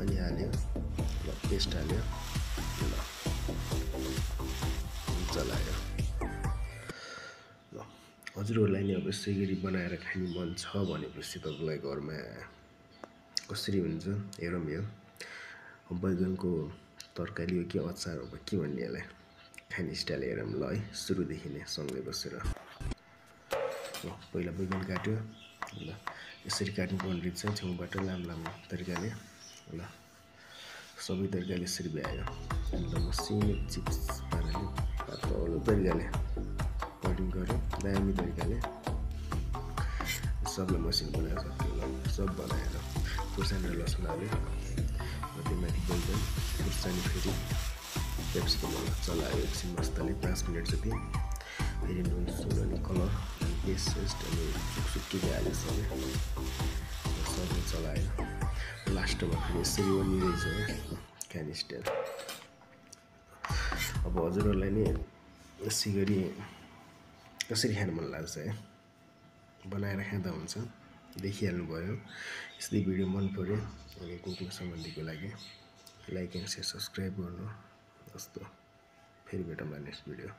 अनि हाल्यो ल पेस्ट हाल्यो ल चलायो ल हजुरहरूलाई नि अब यसै गरी बनाएर खाने मन छ भनेपछि तपाईँलाई घरमा कसरी हुन्छ हेरौँ यो बैगनको तरकारी हो कि अचार हो के भन्ने यसलाई खाने स्टाइल हेरौँ ल है सुरुदेखि नै सँगै बसेर ल पहिला बैगन काट्यो ल यसरी काट्नुपर्ने रहेछ छेउबाट लामो तरिकाले ल सबै तरिकाले यसरी भ्यायो अनि ल मसिनो चिप्स पाराले पातलो तरिकाले कटिङ गऱ्यो दामी तरिकाले सबलाई मसिनो बनाएर सक्यो ल सब बनाएर खुर्सानी र लसुन हाल्यो त्यहीमाथि बैगन खुर्सानी फेरि क्याप्सिकम चलायो एकछिन मजाले 5 मिनट जति फेरि नुन सुन अनि कलर अनि पेस्ट अनि सुक्की हाल्यो सबै चलायो लास्टमा फेरि यसरी बन्ने रहेछ खाने स्टाइल अब हजुरहरूलाई नि यसै गरी कसरी खानु मन लाग्छ है बनाएर खाँदा हुन्छ देखिहाल्नु भयो यस्तै भिडियो मन पर्यो अनि कुकिङ सम्बन्धीको लागि लाइक एन्ड सेयर सब्सक्राइब गर्नु जस्तो फेरि भेटौँला नेक्स्ट भिडियो